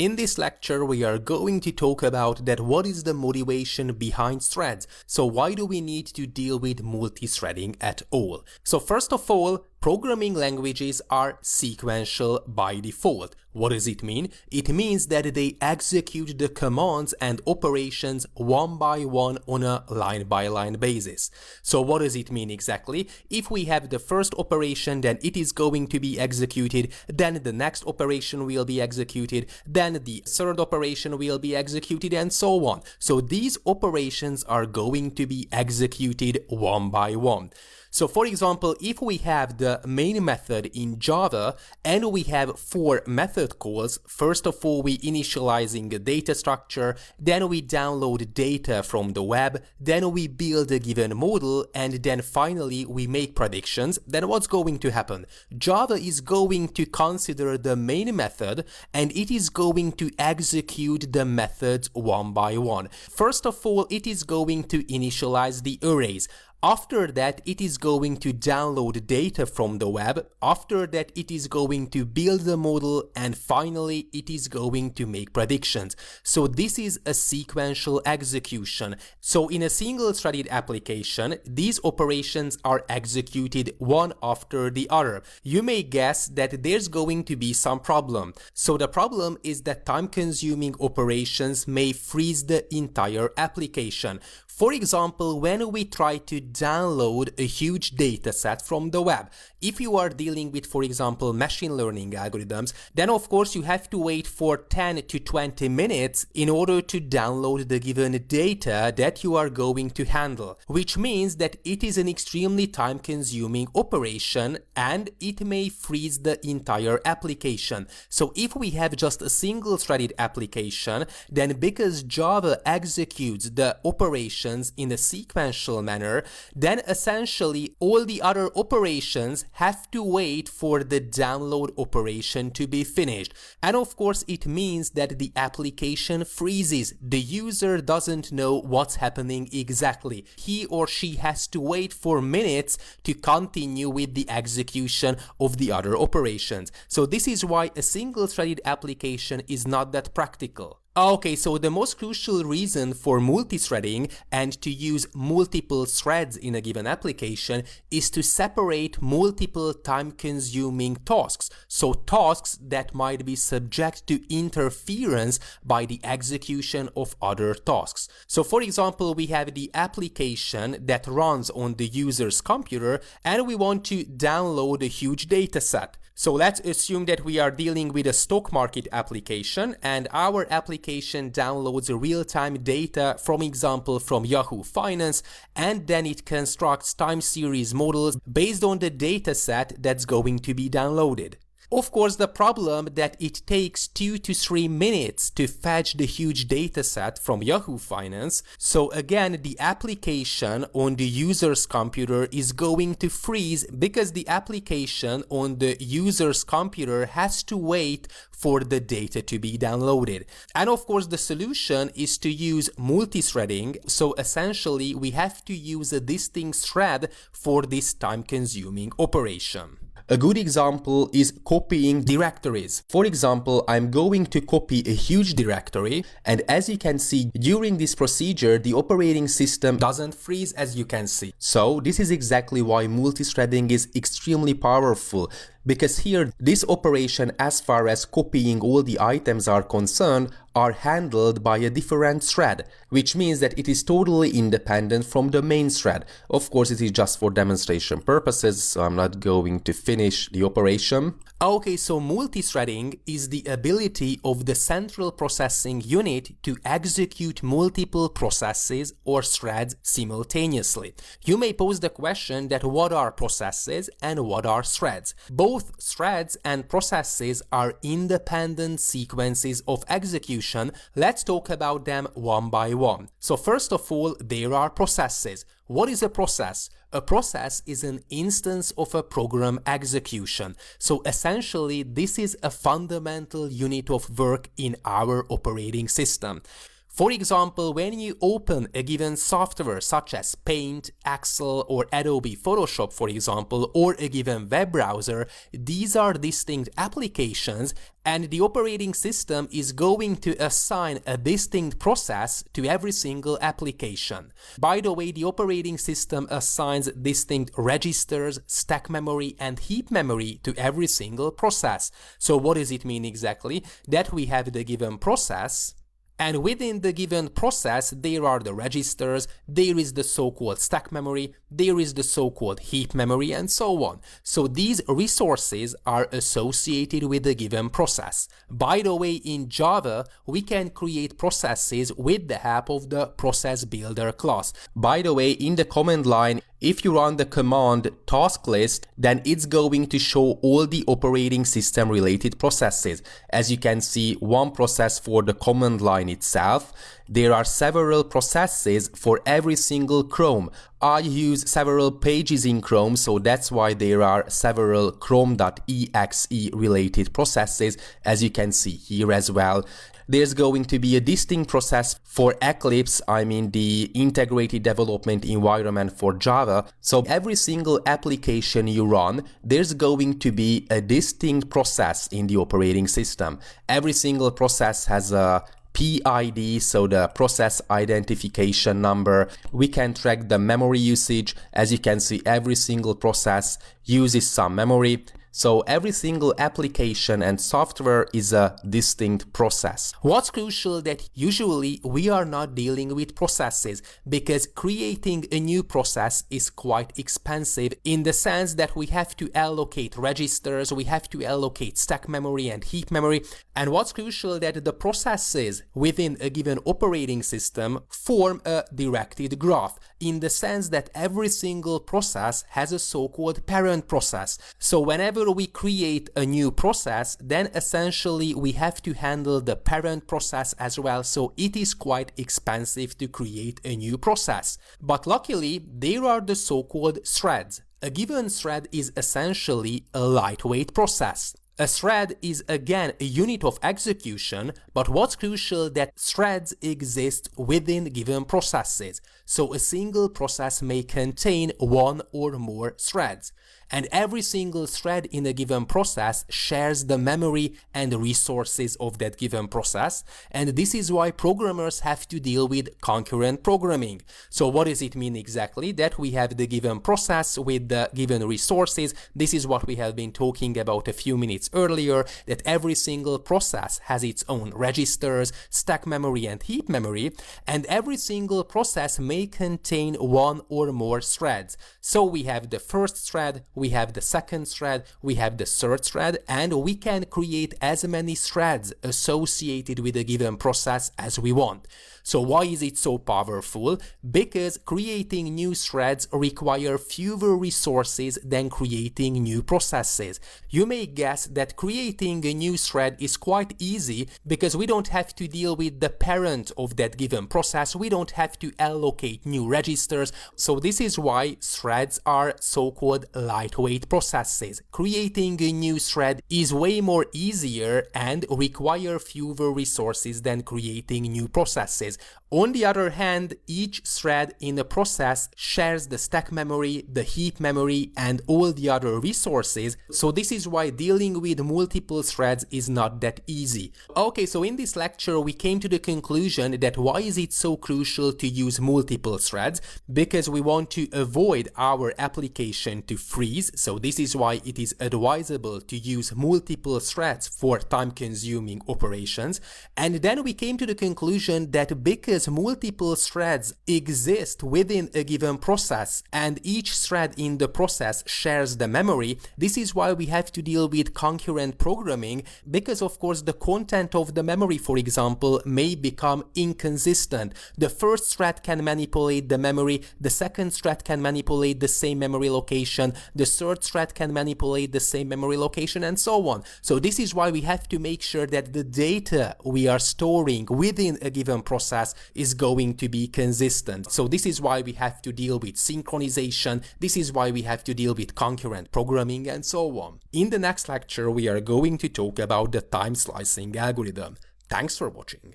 In this lecture, we are going to talk about that what is the motivation behind threads. So why do we need to deal with multi-threading at all? So first of all, programming languages are sequential by default. What does it mean? It means that they execute the commands and operations one by one on a line-by-line basis. So what does it mean exactly? If we have the first operation, then it is going to be executed, then the next operation will be executed, then the third operation will be executed, and so on. So these operations are going to be executed one by one. So for example, if we have the main method in Java and we have 4 method calls, first of all we initializing a data structure, then we download data from the web, then we build a given model, and then finally we make predictions, then what's going to happen? Java is going to consider the main method and it is going to execute the methods one by one. First of all, it is going to initialize the arrays. After that, it is going to download data from the web. After that, it is going to build the model, and finally, it is going to make predictions. So this is a sequential execution. So in a single-threaded application, these operations are executed one after the other. You may guess that there's going to be some problem. So the problem is that time-consuming operations may freeze the entire application. For example, when we try to download a huge data set from the web, if you are dealing with, for example, machine learning algorithms, then of course you have to wait for 10 to 20 minutes in order to download the given data that you are going to handle, which means that it is an extremely time-consuming operation and it may freeze the entire application. So if we have just a single-threaded application, then because Java executes the operation in a sequential manner, then essentially all the other operations have to wait for the download operation to be finished. And of course it means that the application freezes. The user doesn't know what's happening exactly. He or she has to wait for minutes to continue with the execution of the other operations. So this is why a single-threaded application is not that practical. Okay, so the most crucial reason for multi-threading and to use multiple threads in a given application is to separate multiple time-consuming tasks. So tasks that might be subject to interference by the execution of other tasks. So for example, we have the application that runs on the user's computer and we want to download a huge data set. So let's assume that we are dealing with a stock market application and our application downloads real-time data, from example from Yahoo Finance, and then it constructs time series models based on the data set that's going to be downloaded. Of course, the problem that it takes 2 to 3 minutes to fetch the huge dataset from Yahoo Finance. So again, the application on the user's computer is going to freeze because the application on the user's computer has to wait for the data to be downloaded. And of course, the solution is to use multi-threading. So essentially, we have to use a distinct thread for this time-consuming operation. A good example is copying directories. For example, I'm going to copy a huge directory, and as you can see, during this procedure, the operating system doesn't freeze, as you can see. So this is exactly why multi-threading is extremely powerful, because here this operation, as far as copying all the items are concerned, are handled by a different thread, which means that it is totally independent from the main thread. Of course, it is just for demonstration purposes, so I'm not going to finish the operation. Okay, so multi-threading is the ability of the central processing unit to execute multiple processes or threads simultaneously. You may pose the question that what are processes and what are threads? Both threads and processes are independent sequences of execution. Let's talk about them one by one. So first of all, there are processes. What is a process? A process is an instance of a program execution. So essentially, this is a fundamental unit of work in our operating system. For example, when you open a given software such as Paint, Excel, or Adobe Photoshop, for example, or a given web browser, these are distinct applications, and the operating system is going to assign a distinct process to every single application. By the way, the operating system assigns distinct registers, stack memory, and heap memory to every single process. So what does it mean exactly? That we have the given process, and within the given process, there are the registers, there is the so-called stack memory, there is the so-called heap memory, and so on. So these resources are associated with the given process. By the way, in Java, we can create processes with the help of the process builder class. By the way, in the command line, if you run the command task list, then it's going to show all the operating system related processes. As you can see, one process for the command line itself. There are several processes for every single Chrome. I use several pages in Chrome, so that's why there are several chrome.exe related processes, as you can see here as well. There's going to be a distinct process for Eclipse, I mean the integrated development environment for Java. So every single application you run, there's going to be a distinct process in the operating system. Every single process has a PID, so the process identification number. We can track the memory usage. As you can see, every single process uses some memory. So every single application and software is a distinct process. What's crucial that usually we are not dealing with processes, because creating a new process is quite expensive in the sense that we have to allocate registers, we have to allocate stack memory and heap memory. And what's crucial that the processes within a given operating system form a directed graph, in the sense that every single process has a so-called parent process. So whenever we create a new process, then essentially we have to handle the parent process as well, so it is quite expensive to create a new process. But luckily, there are the so-called threads. A given thread is essentially a lightweight process. A thread is again a unit of execution, but what's crucial that threads exist within given processes. So a single process may contain one or more threads. And every single thread in a given process shares the memory and resources of that given process, and this is why programmers have to deal with concurrent programming. So what does it mean exactly? That we have the given process with the given resources. This is what we have been talking about a few minutes earlier, that every single process has its own registers, stack memory and heap memory, and every single process may contain one or more threads. So we have the first thread, we have the second thread, we have the third thread, and we can create as many threads associated with a given process as we want. So why is it so powerful? Because creating new threads require fewer resources than creating new processes. You may guess that creating a new thread is quite easy because we don't have to deal with the parent of that given process, we don't have to allocate new registers. So this is why threads are so-called lightweight processes. Creating a new thread is way more easier and require fewer resources than creating new processes. On the other hand, each thread in a process shares the stack memory, the heap memory, and all the other resources, so this is why dealing with multiple threads is not that easy. Okay, so in this lecture we came to the conclusion that why is it so crucial to use multiple threads? Because we want to avoid our application to freeze, so this is why it is advisable to use multiple threads for time-consuming operations. And then we came to the conclusion that because multiple threads exist within a given process and each thread in the process shares the memory, this is why we have to deal with concurrent programming, because of course the content of the memory, for example, may become inconsistent. The first thread can manipulate the memory, the second thread can manipulate the same memory location, the third thread can manipulate the same memory location, and so on. So this is why we have to make sure that the data we are storing within a given process is going to be consistent. So this is why we have to deal with synchronization, this is why we have to deal with concurrent programming, and so on. In the next lecture we are going to talk about the time slicing algorithm. Thanks for watching.